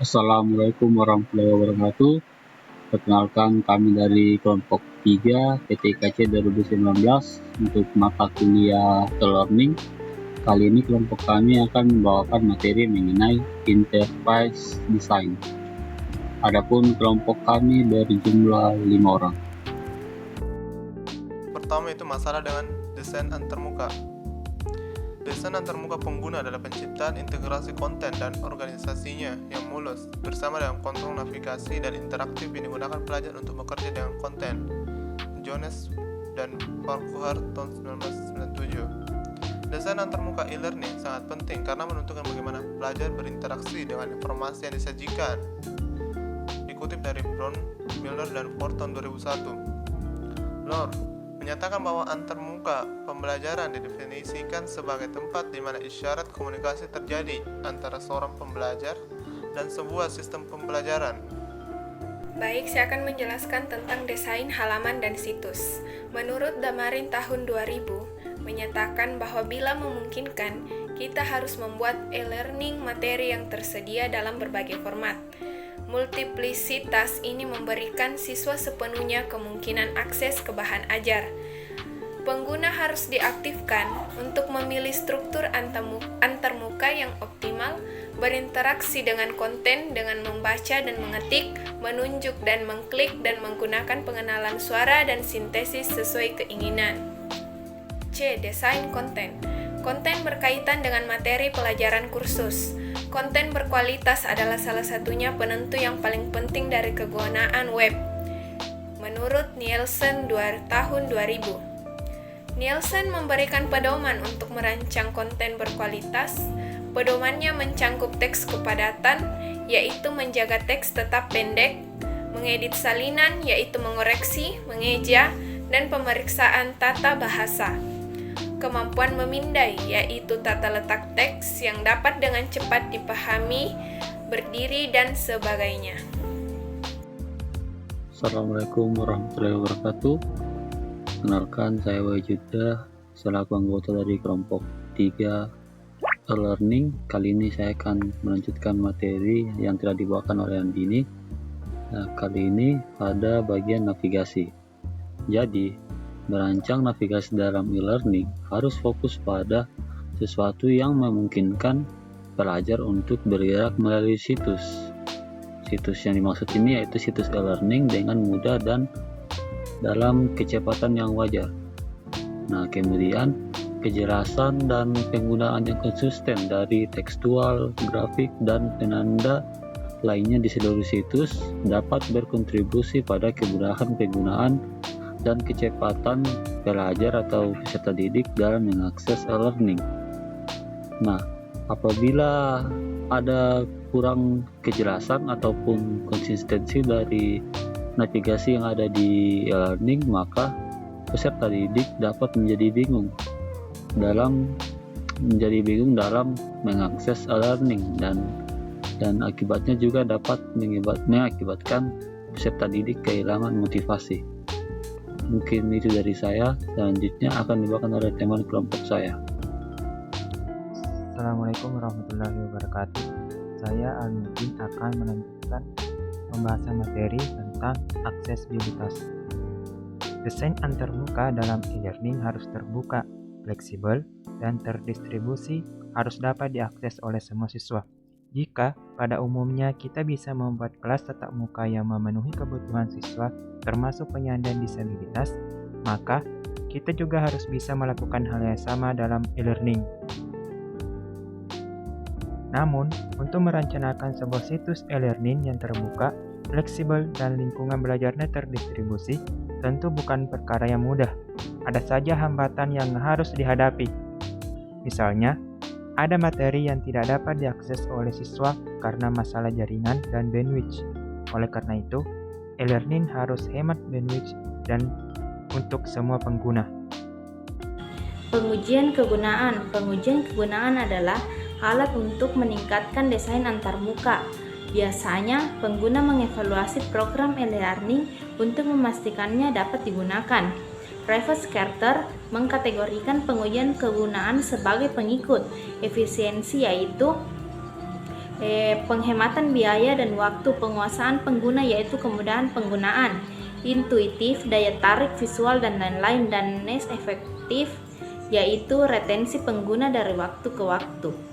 Assalamualaikum warahmatullahi wabarakatuh. Perkenalkan kami dari kelompok 3 PTKC 2019 untuk mata kuliah e-learning. Kali ini kelompok kami akan membawakan materi mengenai interface design. Adapun kelompok kami berjumlah 5 orang. Pertama itu masalah dengan desain antarmuka. Desain antarmuka pengguna adalah penciptaan integrasi konten dan organisasinya yang mulus bersama dengan kontrol navigasi dan interaktif yang digunakan pelajar untuk bekerja dengan konten. Jones dan Farquhar tahun 1997. Desain antarmuka e-learning sangat penting karena menentukan bagaimana pelajar berinteraksi dengan informasi yang disajikan. Dikutip dari Brown, Miller, dan Ford tahun 2001. Lord menyatakan bahwa antarmuka pembelajaran didefinisikan sebagai tempat di mana isyarat komunikasi terjadi antara seorang pembelajar dan sebuah sistem pembelajaran. Baik, saya akan menjelaskan tentang desain halaman dan situs. Menurut Damarin tahun 2000, menyatakan bahwa bila memungkinkan, kita harus membuat e-learning materi yang tersedia dalam berbagai format. Multiplisitas ini memberikan siswa sepenuhnya kemungkinan akses ke bahan ajar. Pengguna harus diaktifkan untuk memilih struktur antarmuka yang optimal, berinteraksi dengan konten dengan membaca dan mengetik, menunjuk dan mengklik, dan menggunakan pengenalan suara dan sintesis sesuai keinginan. C. Desain konten. Konten berkaitan dengan materi pelajaran kursus. Konten berkualitas adalah salah satunya penentu yang paling penting dari kegunaan web. Menurut Nielsen tahun 2000. Nielsen memberikan pedoman untuk merancang konten berkualitas. Pedomannya mencangkup teks kepadatan, yaitu menjaga teks tetap pendek, mengedit salinan, yaitu mengoreksi, mengeja, dan pemeriksaan tata bahasa. Kemampuan memindai, yaitu tata letak teks yang dapat dengan cepat dipahami, berdiri, dan sebagainya. Assalamualaikum warahmatullahi wabarakatuh. Kenalkan, saya Wajuda selaku anggota dari kelompok 3 e-learning. Kali ini saya akan melanjutkan materi yang telah dibawakan oleh Andini. Kali ini pada bagian navigasi. Jadi, merancang navigasi dalam e-learning harus fokus pada sesuatu yang memungkinkan pelajar untuk bergerak melalui situs. Situs yang dimaksud ini yaitu situs e-learning dengan mudah dan dalam kecepatan yang wajar. Kemudian kejelasan dan penggunaan yang konsisten dari tekstual, grafik, dan penanda lainnya di seluruh situs dapat berkontribusi pada kemudahan penggunaan dan kecepatan pelajar atau peserta didik dalam mengakses e-learning. Apabila ada kurang kejelasan ataupun konsistensi dari navigasi yang ada di e-learning, maka peserta didik dapat menjadi bingung dalam mengakses e-learning dan akibatnya juga dapat mengakibatkan peserta didik kehilangan motivasi. Mungkin itu dari saya. Selanjutnya akan dibawakan oleh teman kelompok saya. Assalamualaikum warahmatullahi wabarakatuh. Saya Almudin akan melanjutkan pembahasan materi tentang aksesibilitas. Desain antarmuka dalam e-learning harus terbuka, fleksibel, dan terdistribusi, harus dapat diakses oleh semua siswa. Jika pada umumnya kita bisa membuat kelas tatap muka yang memenuhi kebutuhan siswa termasuk penyandang disabilitas, maka kita juga harus bisa melakukan hal yang sama dalam e-learning. Namun, untuk merencanakan sebuah situs e-learning yang terbuka, fleksibel, dan lingkungan belajarnya terdistribusi, tentu bukan perkara yang mudah. Ada saja hambatan yang harus dihadapi. Misalnya, ada materi yang tidak dapat diakses oleh siswa karena masalah jaringan dan bandwidth. Oleh karena itu, e-learning harus hemat bandwidth dan untuk semua pengguna. Pengujian kegunaan. Pengujian kegunaan adalah alat untuk meningkatkan desain antarmuka. Biasanya, pengguna mengevaluasi program e-learning untuk memastikannya dapat digunakan. Travis Carter mengkategorikan pengujian kegunaan sebagai pengikut efisiensi, yaitu penghematan biaya dan waktu, penguasaan pengguna yaitu kemudahan penggunaan, intuitif, daya tarik visual dan lain-lain, dan next efektif yaitu retensi pengguna dari waktu ke waktu.